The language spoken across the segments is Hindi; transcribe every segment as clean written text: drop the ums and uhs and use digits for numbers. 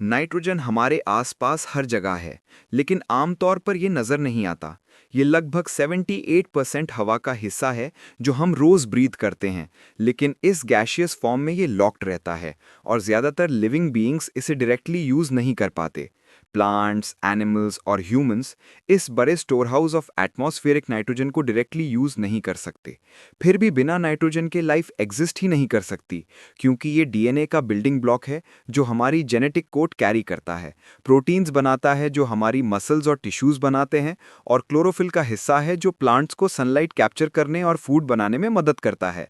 नाइट्रोजन हमारे आसपास हर जगह है, लेकिन आमतौर पर ये नज़र नहीं आता। ये लगभग 78% हवा का हिस्सा है जो हम रोज़ ब्रीथ करते हैं, लेकिन इस गैशियस फॉर्म में ये लॉक्ड रहता है और ज़्यादातर लिविंग बीइंग्स इसे डायरेक्टली यूज़ नहीं कर पाते। प्लांट्स, एनिमल्स और ह्यूमंस इस बड़े store house of atmospheric nitrogen को डायरेक्टली यूज़ नहीं कर सकते। फिर भी बिना नाइट्रोजन के लाइफ एग्जिस्ट ही नहीं कर सकती, क्योंकि ये डीएनए का बिल्डिंग ब्लॉक है जो हमारी जेनेटिक कोड कैरी करता है, प्रोटीन्स बनाता है जो हमारी मसल्स और टिश्यूज बनाते हैं, और क्लोरोफिल का हिस्सा है जो प्लांट्स को सनलाइट कैप्चर करने और फूड बनाने में मदद करता है।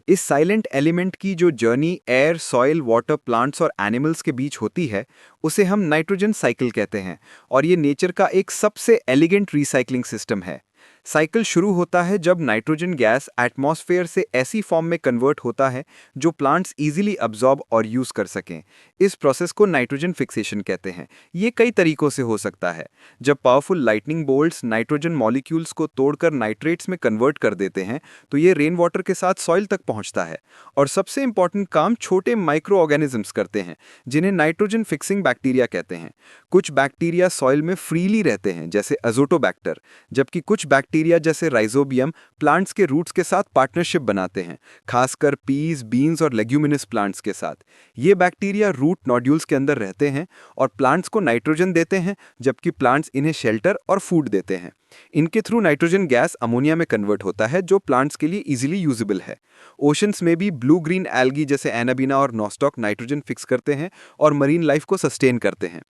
इस साइलेंट एलिमेंट की जो journey air, soil, water, plants और एनिमल्स के बीच होती है, उसे हम नाइट्रोजन साइकिल कहते हैं, और ये नेचर का एक सबसे एलिगेंट रिसाइकलिंग सिस्टम है। साइकिल शुरू होता है जब नाइट्रोजन गैस एटमॉस्फेयर से ऐसी फॉर्म में कन्वर्ट होता है जो प्लांट्स इजीली अब्जॉर्ब और यूज कर सकें। इस प्रोसेस को नाइट्रोजन फिक्सेशन कहते हैं। ये कई तरीकों से हो सकता है। जब powerful lightning bolts nitrogen molecules को तोड़कर नाइट्रेट्स में कन्वर्ट कर देते हैं, तो ये रेन वाटर के साथ सॉइल तक पहुंचता है। और सबसे इंपॉर्टेंट काम छोटे माइक्रो ऑर्गेनिजम्स करते हैं, जिन्हें नाइट्रोजन फिक्सिंग बैक्टीरिया कहते हैं। कुछ बैक्टीरिया सॉइल में फ्रीली रहते हैं, जैसे अजोटोबैक्टर, जबकि कुछ बैक्टीरिया जैसे राइजोबियम प्लांट्स के रूट्स के साथ पार्टनरशिप बनाते हैं, खासकर पीज, बीन्स और लेग्यूमिनस प्लांट्स के साथ। ये बैक्टीरिया रूट नोड्यूल्स के अंदर रहते हैं और प्लांट्स को नाइट्रोजन देते हैं, जबकि प्लांट्स इन्हें शेल्टर और फूड देते हैं। इनके थ्रू नाइट्रोजन गैस अमोनिया में कन्वर्ट होता है, जो प्लांट्स के लिए इजीली यूजेबल है। ओशंस में भी ब्लू ग्रीन एल्गी जैसे एनाबीना और नॉस्टॉक नाइट्रोजन फिक्स करते हैं और मरीन लाइफ को सस्टेन करते हैं।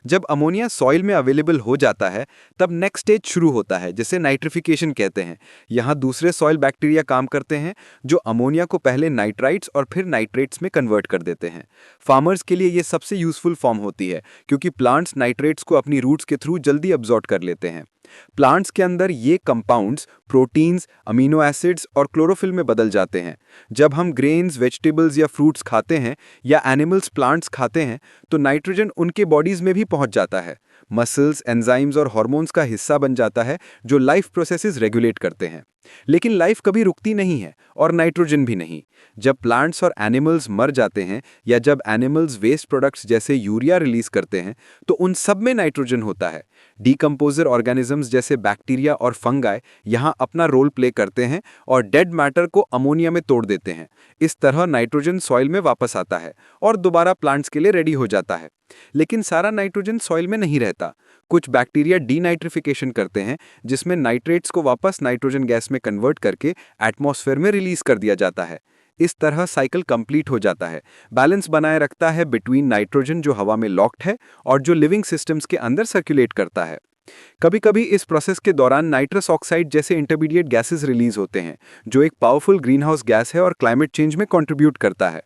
जब अमोनिया सॉइल में अवेलेबल हो जाता है, तब नेक्स्ट स्टेज शुरू होता है, जिसे नाइट्रिफिकेशन कहते हैं। यहाँ दूसरे सॉइल बैक्टीरिया काम करते हैं, जो अमोनिया को पहले नाइट्राइट्स और फिर नाइट्रेट्स में कन्वर्ट कर देते हैं। फार्मर्स के लिए ये सबसे यूजफुल फॉर्म होती है, क्योंकि प्लांट्स नाइट्रेट्स को अपनी रूट्स के थ्रू जल्दी अब्जॉर्ब कर लेते हैं। प्लांट्स के अंदर ये कंपाउंड्स प्रोटीन्स, अमीनो एसिड्स और क्लोरोफिल में बदल जाते हैं। जब हम ग्रेन्स, वेजिटेबल्स या फ्रूट्स खाते हैं या एनिमल्स प्लांट्स खाते हैं, तो नाइट्रोजन उनके बॉडीज में भी पहुंच जाता है। मसल्स, एंजाइम्स और हार्मोन्स का हिस्सा बन जाता है, जो लाइफ प्रोसेसेस रेगुलेट करते हैं। लेकिन लाइफ कभी रुकती नहीं है, और नाइट्रोजन भी नहीं। जब प्लांट्स और एनिमल्स मर जाते हैं या जब एनिमल्स वेस्ट प्रोडक्ट्स जैसे यूरिया रिलीज करते हैं, तो उन सब में नाइट्रोजन होता है। डीकंपोजर ऑर्गेनिजम्स जैसे बैक्टीरिया और फंगाई यहाँ अपना रोल प्ले करते हैं और डेड मैटर को अमोनिया में तोड़ देते हैं। इस तरह नाइट्रोजन सॉइल में वापस आता है और दोबारा प्लांट्स के लिए रेडी हो जाता है। लेकिन सारा नाइट्रोजन सॉइल में नहीं रहता। कुछ बैक्टीरिया डीनाइट्रिफिकेशन करते हैं, जिसमें नाइट्रेट्स को वापस नाइट्रोजन गैस में कन्वर्ट करके एटमॉस्फेयर में रिलीज कर दिया जाता है। इस तरह साइकिल कंप्लीट हो जाता है, बैलेंस बनाए रखता है बिटवीन नाइट्रोजन जो हवा में लॉक्ड है और जो लिविंग सिस्टम्स के अंदर सर्कुलेट करता है। कभी कभी इस प्रोसेस के दौरान नाइट्रस ऑक्साइड जैसे इंटरमीडिएट गैसेस रिलीज होते हैं, जो एक पावरफुल ग्रीनहाउस गैस है और क्लाइमेट चेंज में कंट्रीब्यूट करता है।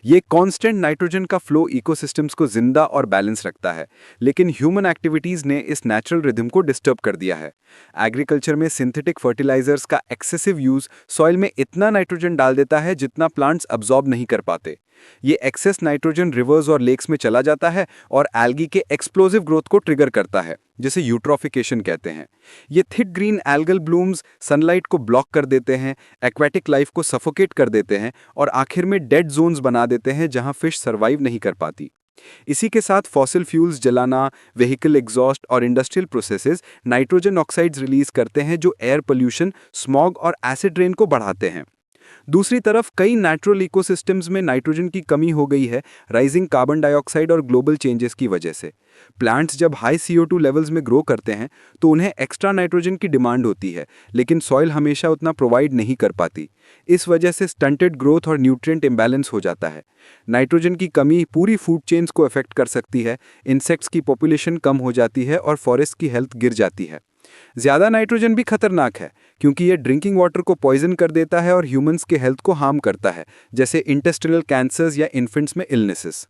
ये कांस्टेंट नाइट्रोजन का फ्लो इकोसिस्टम्स को जिंदा और बैलेंस रखता है, लेकिन ह्यूमन एक्टिविटीज ने इस नेचुरल रिदम को डिस्टर्ब कर दिया है। एग्रीकल्चर में सिंथेटिक फर्टिलाइजर्स का एक्सेसिव यूज सॉइल में इतना नाइट्रोजन डाल देता है जितना प्लांट्स अब्सॉर्ब नहीं कर पाते। ये एक्सेस नाइट्रोजन रिवर्स और लेक्स में चला जाता है और एल्गी के एक्सप्लोसिव ग्रोथ को ट्रिगर करता है, जिसे यूट्रोफिकेशन कहते हैं। ये thick green algal blooms sunlight को ब्लॉक कर देते हैं, एक्वेटिक लाइफ को सफोकेट कर देते हैं और आखिर में डेड जोन्स बना देते हैं जहां फिश सर्वाइव नहीं कर पाती। इसी के साथ फॉसिल फ्यूल्स जलाना, व्हीकल एग्जॉस्ट और industrial processes nitrogen oxides release करते हैं, जो एयर पोल्यूशन, स्मॉग और एसिड रेन को बढ़ाते हैं। दूसरी तरफ कई नेचुरल इकोसिस्टम्स में नाइट्रोजन की कमी हो गई है, राइजिंग कार्बन डाइऑक्साइड और ग्लोबल चेंजेस की वजह से। प्लांट्स जब हाई CO2 लेवल्स में ग्रो करते हैं, तो उन्हें एक्स्ट्रा नाइट्रोजन की डिमांड होती है, लेकिन सॉइल हमेशा उतना प्रोवाइड नहीं कर पाती। इस वजह से स्टंटेड ग्रोथ और न्यूट्रिएंट इम्बैलेंस हो जाता है। नाइट्रोजन की कमी पूरी फूड चेन्स को अफेक्ट कर सकती है, इंसेक्ट्स की पॉपुलेशन कम हो जाती है और फॉरेस्ट की हेल्थ गिर जाती है। ज्यादा नाइट्रोजन भी खतरनाक है, क्योंकि यह ड्रिंकिंग वाटर को पॉइजन कर देता है और ह्यूमंस के हेल्थ को हार्म करता है, जैसे इंटेस्टिनल कैंसर्स या इन्फेंट्स में इलनेसेस।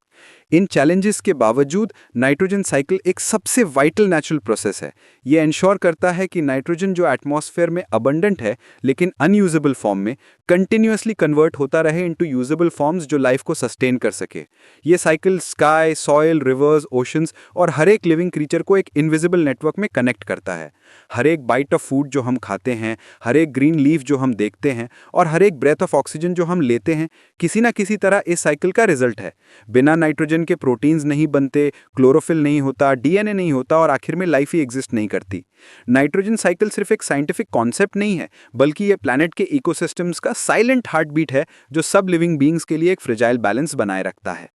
इन चैलेंजेस के बावजूद नाइट्रोजन साइकिल एक सबसे वाइटल नेचुरल प्रोसेस है। यह इंश्योर करता है कि नाइट्रोजन जो एटमॉस्फेयर में अबंडेंट है लेकिन अनयूजेबल फॉर्म में, कंटिन्यूअसली कन्वर्ट होता रहे इनटू यूजेबल फॉर्म्स जो लाइफ को सस्टेन कर सके। ये cycle sky, soil, reverse, oceans और हर एक लिविंग क्रीचर को एक इनविजिबल नेटवर्क में कनेक्ट करता है। हर एक बाइट ऑफ फूड जो हम खाते हैं, हर एक ग्रीन लीफ जो हम देखते हैं और हर एक ब्रेथ ऑफ ऑक्सीजन जो हम लेते हैं, किसी ना किसी तरह इस साइकिल का रिजल्ट है। बिना नाइट्रोजन के प्रोटीन्स नहीं बनते, क्लोरोफिल नहीं होता, डीएनए नहीं होता और आखिर में लाइफ ही एग्जिस्ट नहीं करती। नाइट्रोजन साइकिल सिर्फ एक साइंटिफिक कॉन्सेप्ट नहीं है, बल्कि ये प्लैनेट के इकोसिस्टम्स का साइलेंट हार्ट बीट है जो सब लिविंग बींग्स के लिए एक फ्रेजाइल बैलेंस बनाए रखता है।